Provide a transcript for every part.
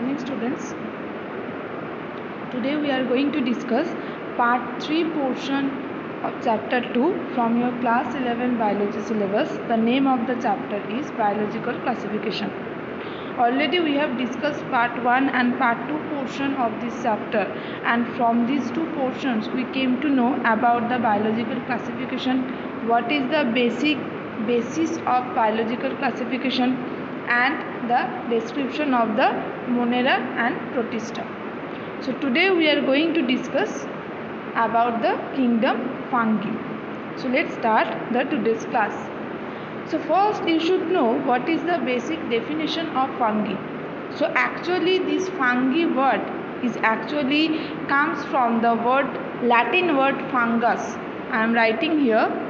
morning, students. Today we are going to discuss part 3 portion of chapter 2 from your class 11 biology syllabus. The name of the chapter is biological classification. Already we have discussed part 1 and part 2 portion of this chapter, and from these two portions we came to know about the biological classification, what is the basis of biological classification, and the description of the Monera and Protista. So today we are going to discuss about the kingdom fungi. So let's start the today's class. So first you should know what is the basic definition of fungi. So actually this fungi word is actually comes from the Latin word fungus. I am writing here.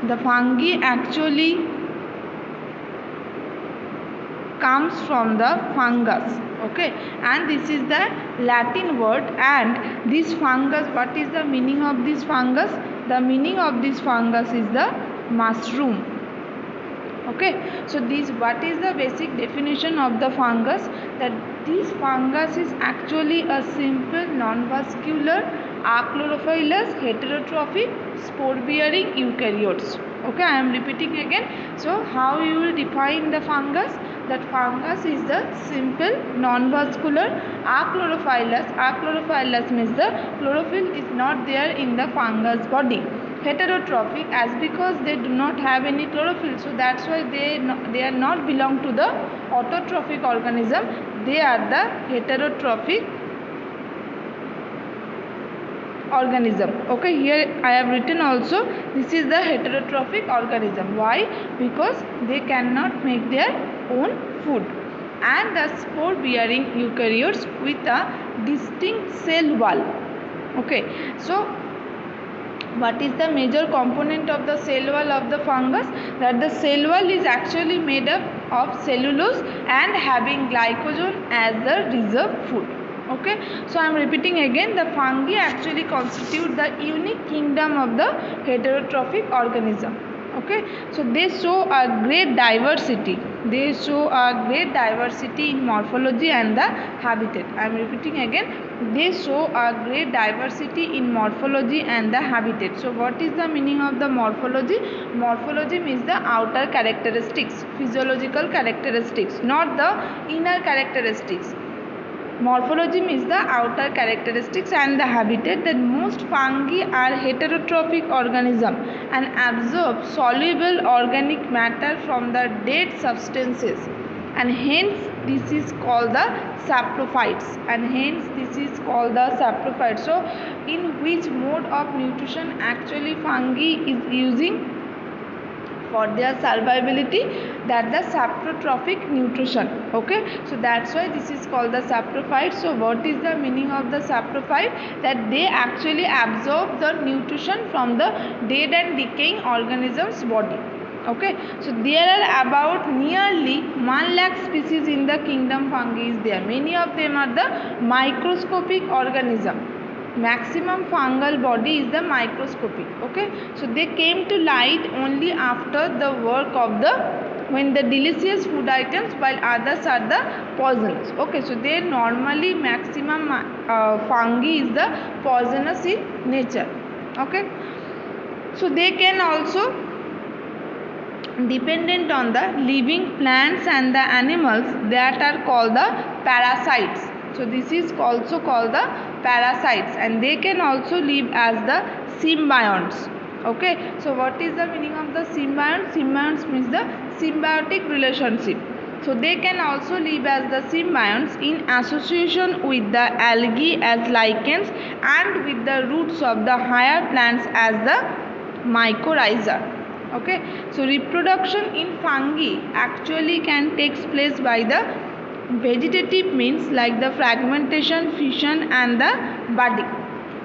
The fungi actually comes from the fungus, okay, and this is the Latin word. And this fungus, what is the meaning of this fungus? The meaning of this fungus is the mushroom, okay. So this, what is the basic definition of the fungus? That this fungus is actually a simple non-vascular achlorophyllous heterotrophic spore bearing eukaryotes, okay. I am repeating again. So how you will define the fungus? That fungus is the simple non-vascular achlorophyllous. Achlorophyllous means the chlorophyll is not there in the fungus body. Heterotrophic, as because they do not have any chlorophyll, so that's why they are not belong to the autotrophic organism. They are the heterotrophic organism, okay. Here I have written also, this is the heterotrophic organism. Why? Because they cannot make their own food. And the spore bearing eukaryotes with a distinct cell wall, okay. So what is the major component of the cell wall of the fungus? That the cell wall is actually made up of cellulose and having glycogen as the reserve food, okay. So I am repeating again, the fungi actually constitute the unique kingdom of the heterotrophic organism, okay. So they show a great diversity. They show a great diversity in morphology and the habitat. I am repeating again, they show a great diversity in morphology and the habitat. So what is the meaning of the morphology? Morphology means the outer characteristics, physiological characteristics, not the inner characteristics. Morphology means the outer characteristics and the habitat. That most fungi are heterotrophic organism and absorb soluble organic matter from the dead substances, and hence this is called the saprophytes. So in which mode of nutrition actually fungi is using for their survivability? That the saprotrophic nutrition, okay. So that's why this is called the saprophyte. So what is the meaning of the saprophyte? That they actually absorb the nutrition from the dead and decaying organisms body, okay. So there are about nearly 1 lakh species in the kingdom fungi is there. Many of them are the microscopic organism. Maximum fungal body is the microscopic, okay. So they came to light only after the work of the when the delicious food items, while others are the poisonous, okay. So they normally maximum fungi is the poisonous in nature, okay. So they can also dependent on the living plants and the animals that are called the parasites. So this is also called the parasites, and they can also live as the symbionts, okay. So what is the meaning of the symbiont? Symbionts means the symbiotic relationship. So they can also live as the symbionts in association with the algae as lichens and with the roots of the higher plants as the mycorrhiza, okay. So reproduction in fungi actually can take place by the vegetative means like the fragmentation, fission and the budding.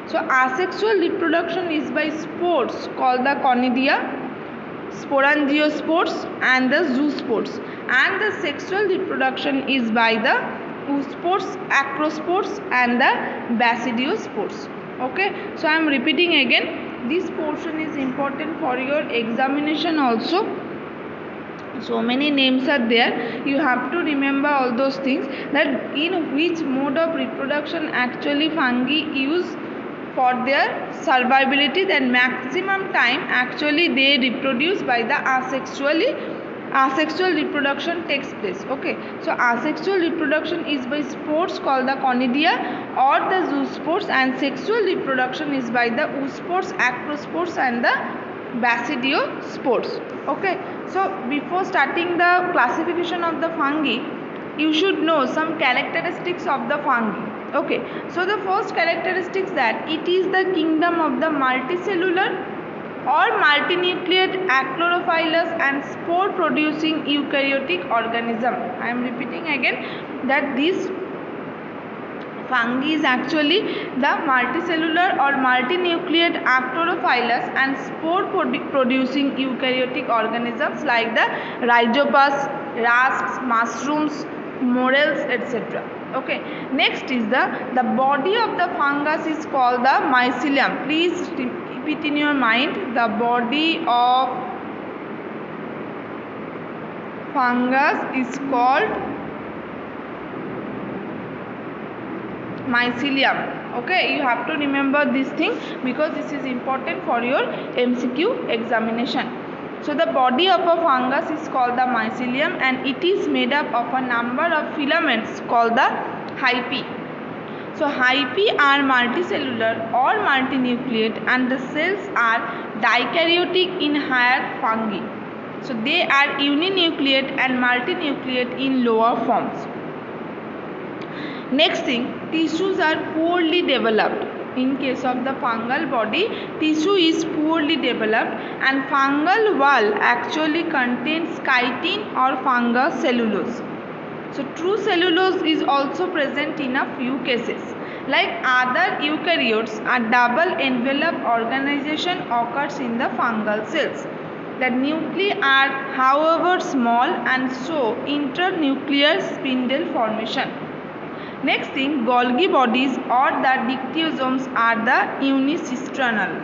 So asexual reproduction is by spores called the conidia, sporangiospores and the zoospores, and the sexual reproduction is by the oospores, acrospores and the basidiospores, okay. So I am repeating again, this portion is important for your examination also. So many names are there. You have to remember all those things, that in which mode of reproduction actually fungi use for their survivability, that maximum time actually they reproduce by the asexual reproduction takes place. Okay, so asexual reproduction is by spores called the conidia or the zoospores, and sexual reproduction is by the oospores, acrospores and the basidiospores. Okay, so before starting the classification of the fungi, you should know some characteristics of the fungi. Okay, so the first characteristics, that it is the kingdom of the multicellular or multinucleate achlorophyllous and spore producing eukaryotic organism. I am repeating again that this fungi is actually the multicellular or multinucleate achlorophyllous and spore producing eukaryotic organisms like the rhizopus, rasps, mushrooms, morels, etc. Okay, next is the body of the fungus is called the mycelium. Please keep it in your mind. The body of fungus is called mycelium. Okay, you have to remember this thing because this is important for your MCQ examination. So the body of a fungus is called the mycelium, and it is made up of a number of filaments called the hyphae. So hyphae are multicellular or multinucleate, and the cells are dikaryotic in higher fungi. So they are uninucleate and multinucleate in lower forms. Next thing, tissues are poorly developed. In case of the fungal body, tissue is poorly developed, and fungal wall actually contains chitin or fungal cellulose. So true cellulose is also present in a few cases. Like other eukaryotes, a double envelope organization occurs in the fungal cells. The nuclei are however small and show internuclear spindle formation. Next thing, Golgi bodies or the dictyosomes are the unicisternal,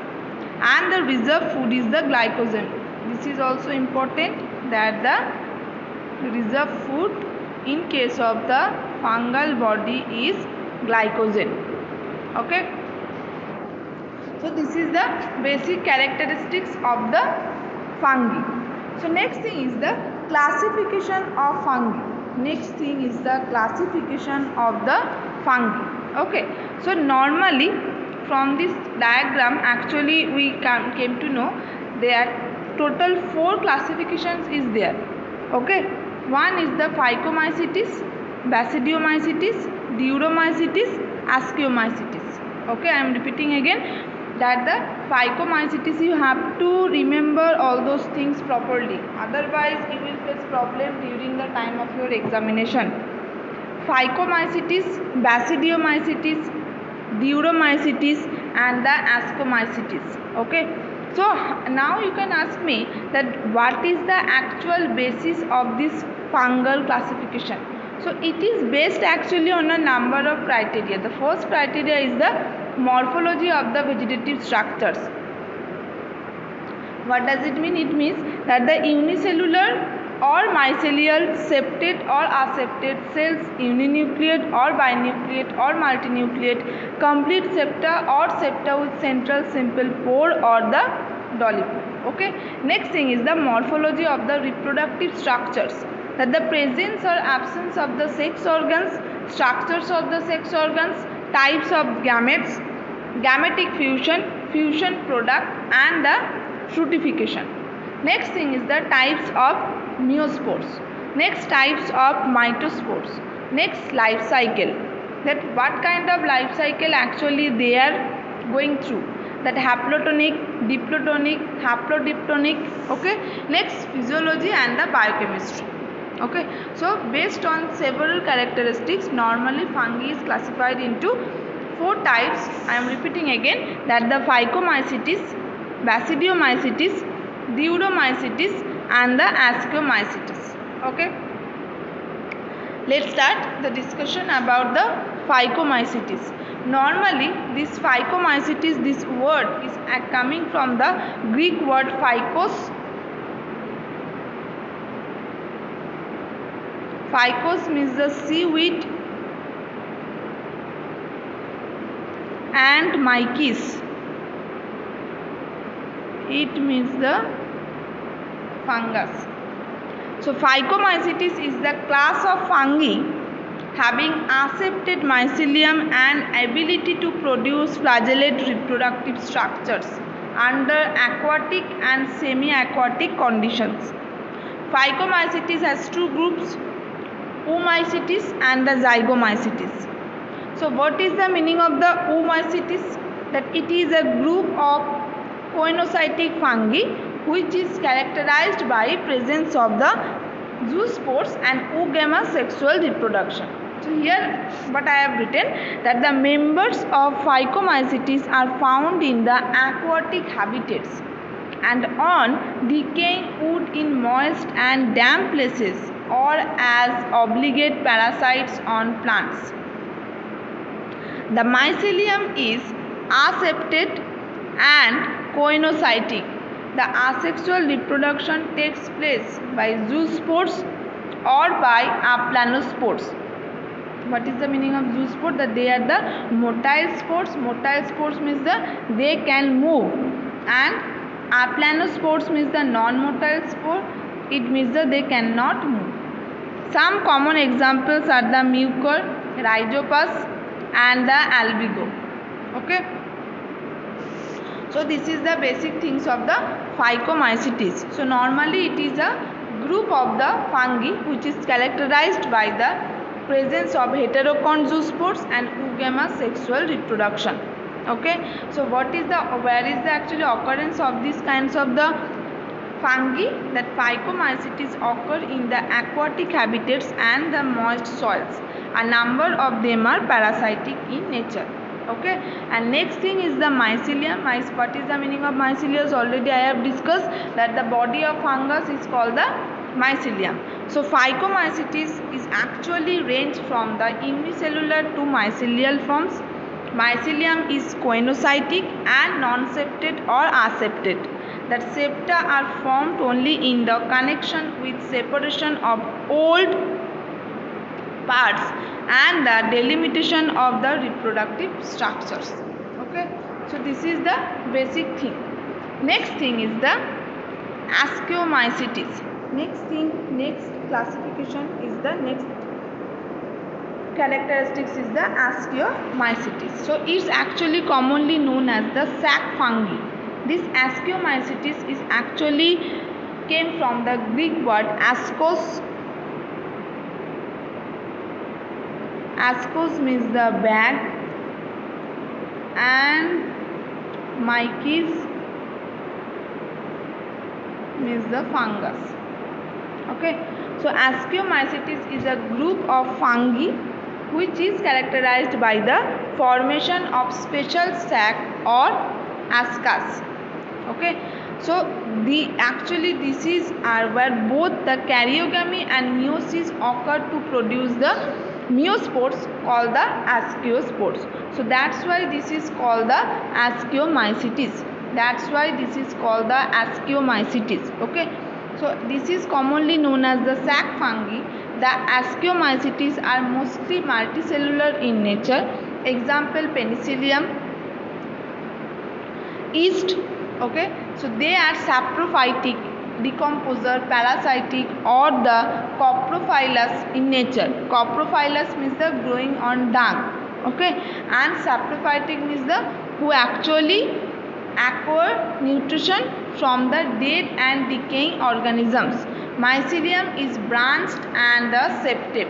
and the reserve food is the glycogen. This is also important, that the reserve food in case of the fungal body is glycogen. Okay. So this is the basic characteristics of the fungi. So next thing is the classification of fungi. Next thing is the classification of the fungi. Okay, so normally from this diagram actually we came to know there total 4 classifications is there. Okay, one is the Phycomycetes, Basidiomycetes, Diuromycetes, Ascomycetes. Okay, I am repeating again that the Phycomycetes, you have to remember all those things properly, otherwise you will face problem during the time of your examination. Phycomycetes, Basidiomycetes, Diuromycetes and the Ascomycetes. Okay, so now you can ask me that what is the actual basis of this fungal classification. So it is based actually on a number of criteria. The first criteria is the morphology of the vegetative structures. What does it mean? It means that the unicellular or mycelial, septate or aseptate cells, uninucleate or binucleate or multinucleate, complete septa or septa with central simple pore or the dollipore. Okay. Next thing is the morphology of the reproductive structures, that the presence or absence of the sex organs, structures of the sex organs, types of gametes, gametic fusion, fusion product and the fructification. Next thing is the types of meiospores. Next, types of mitospores. Next, life cycle, that what kind of life cycle actually they are going through, that haplotonic, diplotonic, haplodiptonic. Okay. Next, physiology and the biochemistry. Okay, so based on several characteristics, normally fungi is classified into 4 types. I am repeating again that the Phycomycetes, Basidiomycetes, Diuromycetes and the Ascomycetes. Okay, let's start the discussion about the Phycomycetes. Normally this Phycomycetes, this word is coming from the Greek word phykos, Phycos means the seaweed, and myces, it means the fungus. So Phycomycetes is the class of fungi having aseptate mycelium and ability to produce flagellate reproductive structures under aquatic and semi-aquatic conditions. Phycomycetes has two groups, Oomycetes and the Zygomycetes. So what is the meaning of the Oomycetes? That it is a group of coenocytic fungi which is characterized by presence of the zoospores and oogamma sexual reproduction. So here what I have written, that the members of Phycomycetes are found in the aquatic habitats and on decaying wood in moist and damp places, or as obligate parasites on plants. The mycelium is aseptate and coenocytic. The asexual reproduction takes place by zoospores or by aplanospores. What is the meaning of zoospore? That they are the motile spores. Motile spores means they can move, and aplanospores means the non-motile spore. It means that they cannot move. Some common examples are the mucor, rhizopus, and the albigo. Okay. So this is the basic things of the Phycomycetes. So normally it is a group of the fungi which is characterized by the presence of heterocont zoospores and oogamma sexual reproduction. Okay. So where is the actually occurrence of these kinds of the fungi? That Phycomycetes occur in the aquatic habitats and the moist soils. A number of them are parasitic in nature. Okay, and next thing is the mycelium. What is the meaning of mycelium? Already I have discussed that the body of fungus is called the mycelium. So Phycomycetes is actually range from the unicellular to mycelial forms. Mycelium is coenocytic and non-septate or aseptate. That septa are formed only in the connection with separation of old parts and the delimitation of the reproductive structures. Okay, so this is the basic thing. Next thing is the Ascomycetes. Next classification is the next characteristics is the Ascomycetes. So it's actually commonly known as the sac fungi. This Ascomycetes is actually came from the Greek word ascos. Ascos means the bag, and myces means the fungus. Okay, so Ascomycetes is a group of fungi which is characterized by the formation of special sac or ascus. Okay, so this is where both the karyogamy and meiosis occur to produce the meiospores called the ascospores. So that's why this is called the Ascomycetes. Okay, so this is commonly known as the sac fungi. The Ascomycetes are mostly multicellular in nature. Example, penicillium, yeast. Okay, so they are saprophytic, decomposer, parasitic, or the coprophilous in nature. Coprophilous means the growing on dung. Okay, and saprophytic means the who actually acquire nutrition from the dead and decaying organisms. Mycelium is branched and the septate.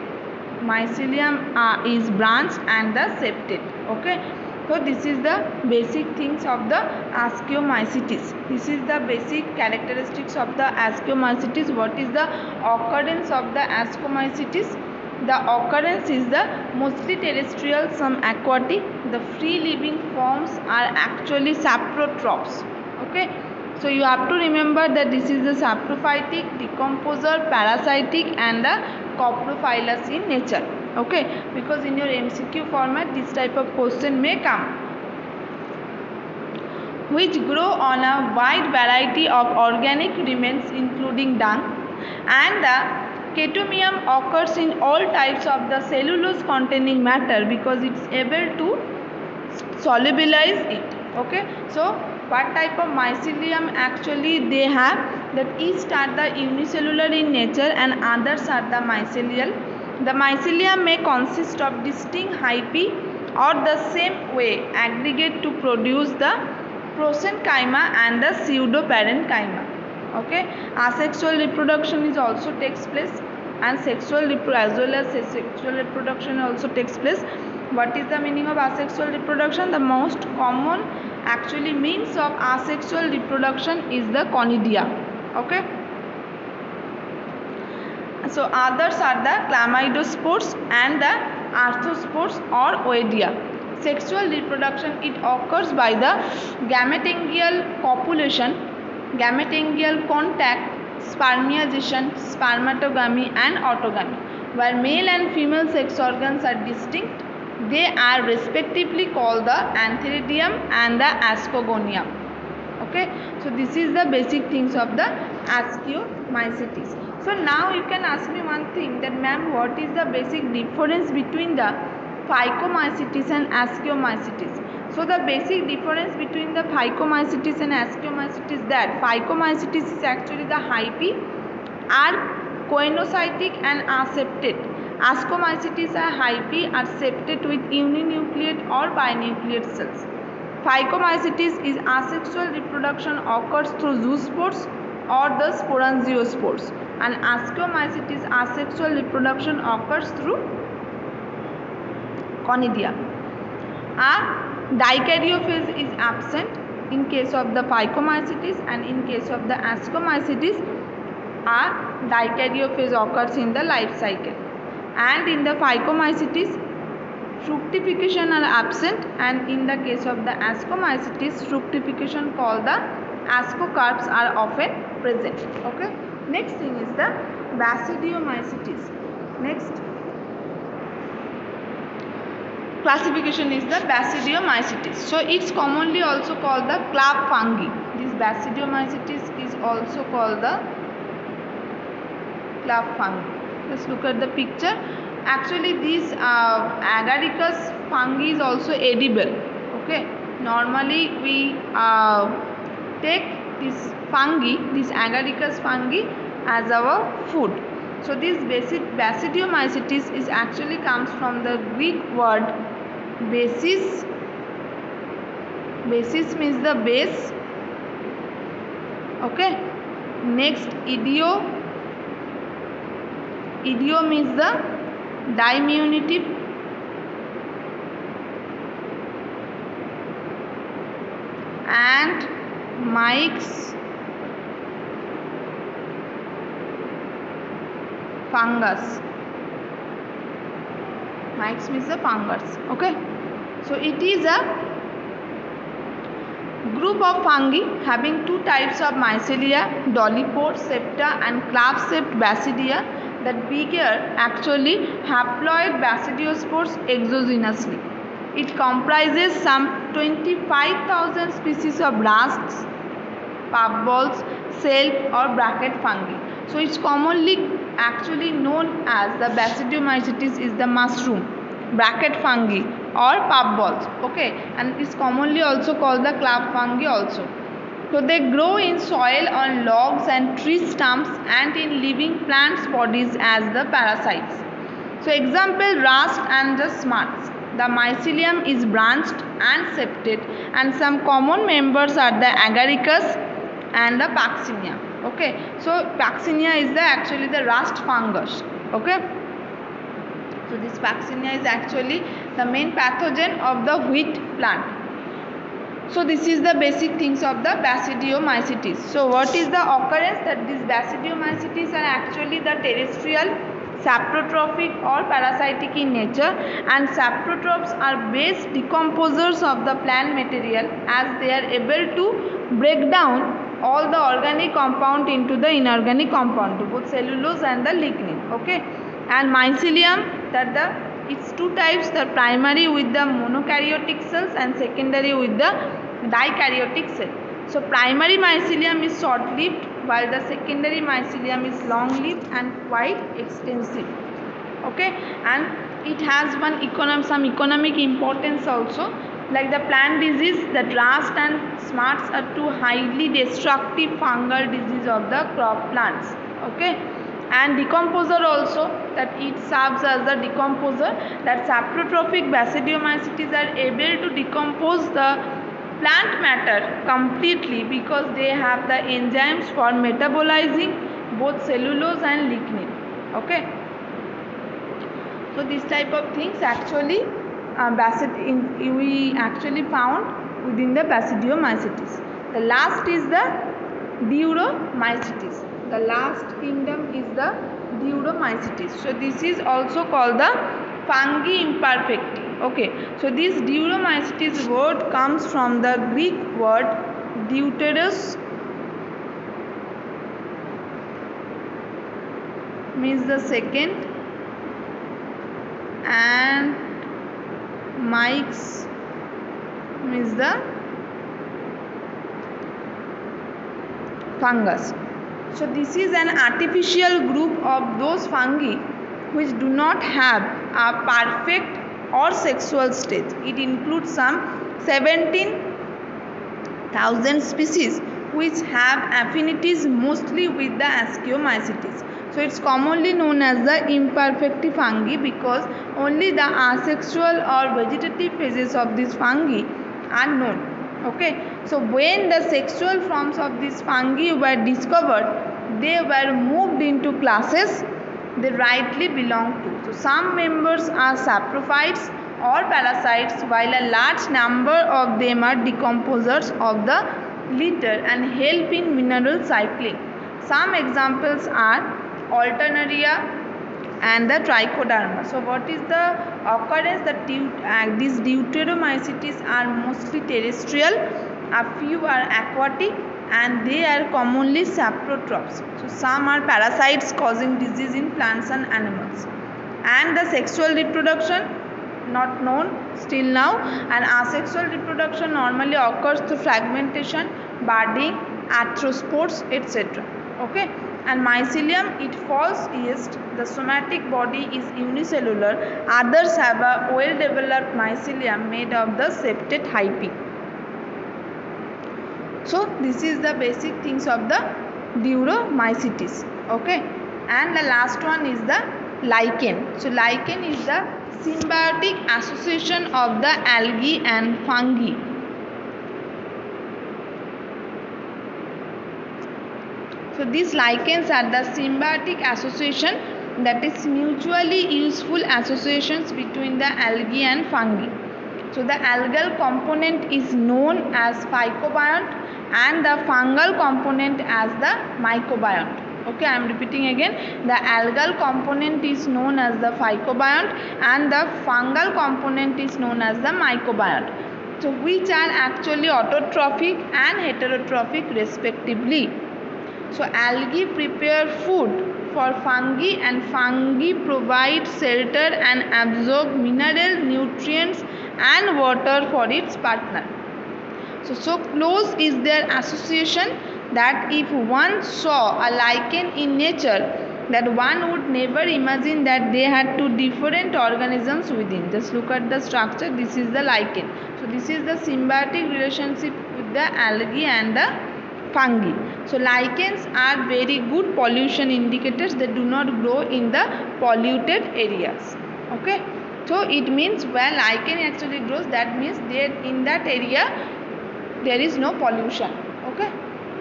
Okay, so this is the basic things of the Ascomycetes. This is the basic characteristics of the Ascomycetes. What is the occurrence of the Ascomycetes? The occurrence is the mostly terrestrial, some aquatic. The free living forms are actually saprotrophs. Okay, so you have to remember that this is the saprophytic, decomposer, parasitic, and the coprophilous in nature. Okay, because in your MCQ format this type of question may come. Which grow on a wide variety of organic remains including dung, and the Catechimium occurs in all types of the cellulose containing matter because it's able to solubilize it. Okay, so what type of mycelium actually they have? That each are the unicellular in nature and others are the mycelial. The mycelium may consist of distinct hyphae or the same way aggregate to produce the prosenkyma and the pseudoparenchyma. Okay, asexual reproduction is also takes place, and as well as sexual reproduction also takes place. What is the meaning of asexual reproduction? The most common actually means of asexual reproduction is the conidia. Okay, so others are the chlamydospores and the arthrospores or oidia. Sexual reproduction, it occurs by the gametangial copulation, gametangial contact, spermization, spermatogamy and autogamy. While male and female sex organs are distinct, they are respectively called the antheridium and the ascogonium. Okay, so this is the basic things of the ascomycetes. So now you can ask me one thing, that ma'am, what is the basic difference between the Phycomycetes and Ascomycetes? So the basic difference between the Phycomycetes and Ascomycetes is that Phycomycetes is actually the hyphae are coenocytic and are septate. Ascomycetes are hyphae are septate with uninucleate or binucleate cells. Phycomycetes is asexual reproduction occurs through zoospores or the sporangiospores, and Ascomycetes asexual reproduction occurs through conidia. A dikaryophase is absent in case of the Phycomycetes, and in case of the Ascomycetes a dikaryophase occurs in the life cycle. And in the Phycomycetes fructification are absent, and in the case of the Ascomycetes fructification called the ascocarps are often present. Okay, next thing is the Basidiomycetes. Next classification is the Basidiomycetes. So it's commonly also called the club fungi. This Basidiomycetes is also called the club fungi. Let's look at the picture. Actually this agaricus fungi is also edible. Okay, normally we take this fungi, this agaricus fungi as our food. So this Basidiomycetes is actually comes from the Greek word basis. Basis means the base. Okay, next idio. Idio means the diminutive. And myx fungus. Myx means the fungus. Okay, so it is a group of fungi having two types of mycelia, dolichopore septa and club-shaped basidia, that bear actually haploid basidiospores exogenously. It comprises some 25,000 species of rusts, puffballs, shelf or bracket fungi. So it's commonly actually known as the Basidiomycetes is the mushroom, bracket fungi or puffballs. Okay, and it's commonly also called the club fungi also. So they grow in soil, on logs and tree stumps, and in living plants bodies as the parasites. So example, rust and the smuts. The mycelium is branched and septate, and some common members are the agaricus and the Paxinia. Okay, so Paxinia is actually the rust fungus. Okay, so this Paxinia is actually the main pathogen of the wheat plant. So this is the basic things of the Basidiomycetes. So what is the occurrence? That these Basidiomycetes are actually the terrestrial, saprotrophic or parasitic in nature, and saprotrophs are base decomposers of the plant material, as they are able to break down all the organic compound into the inorganic compound, both cellulose and the lignin. Okay, and mycelium, that it's two types, the primary with the monokaryotic cells and secondary with the dikaryotic cell. So primary mycelium is short-lived while the secondary mycelium is long-lived and quite extensive. Okay, and it has some economic importance also, like the plant disease, the rust and smarts are two highly destructive fungal disease of the crop plants. Okay, and decomposer also, that it serves as the decomposer, that saprotrophic basidiomycetes are able to decompose the plant matter completely because they have the enzymes for metabolizing both cellulose and lignin. Okay, so this type of things actually we actually found within the Basidiomycetes. The last is the Diuromycetes. The last kingdom is the Diuromycetes. So this is also called the fungi imperfecti. Okay, so this Diuromycetes word comes from the Greek word deuterus, means the second, and myx means the fungus. So this is an artificial group of those fungi which do not have a perfect or sexual stage. It includes some 17,000 species which have affinities mostly with the Ascomycetes. So it's commonly known as the imperfecti fungi because only the asexual or vegetative phases of these fungi are known. Okay, so when the sexual forms of these fungi were discovered, they were moved into classes they rightly belong to. So some members are saprophytes or parasites, while a large number of them are decomposers of the litter and help in mineral cycling. Some examples are Alternaria and the Trichoderma. So what is the occurrence? That these Deuteromycetes are mostly terrestrial, a few are aquatic, and they are commonly saprotrophs. So some are parasites causing disease in plants and animals. And the sexual reproduction not known still now, and asexual reproduction normally occurs through fragmentation, budding, arthrospores, etc. Okay, and mycelium, it falls east. The somatic body is unicellular. Others have a well developed mycelium made of the septate hyphae. So this is the basic things of the Diuromycetes. Okay, and the last one is the lichen. So lichen is the symbiotic association of the algae and fungi. So these lichens are the symbiotic association, that is mutually useful associations between the algae and fungi. So the algal component is known as phycobiont and the fungal component as the mycobiont. Okay, I am repeating again. The algal component is known as the phycobiont and the fungal component is known as the mycobiont. So which are actually autotrophic and heterotrophic respectively. So algae prepare food for fungi and fungi provide shelter and absorb mineral, nutrients and water for its partner. So close is their association that if one saw a lichen in nature, that one would never imagine that they had two different organisms within. Just look at the structure. This is the lichen. So this is the symbiotic relationship with the algae and the fungi. So lichens are very good pollution indicators. They do not grow in the polluted areas. Okay, so it means where lichen actually grows, that means there in that area there is no pollution. Okay,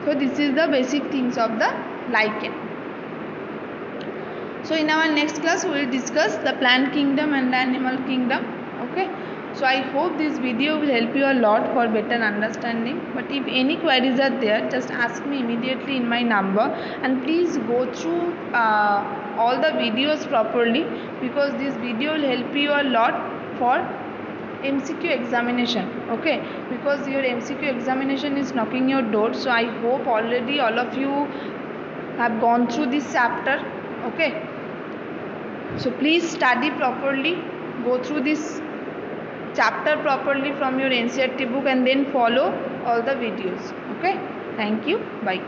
so this is the basic things of the lichen. So in our next class we will discuss the plant kingdom and the animal kingdom. Okay, so I hope this video will help you a lot for better understanding. But if any queries are there, just ask me immediately in my number, and please go through all the videos properly, because this video will help you a lot for MCQ examination. Okay, because your MCQ examination is knocking your door. So I hope already all of you have gone through this chapter. Okay, so please study properly, go through this chapter properly from your NCERT book, and then follow all the videos. Okay, thank you, bye.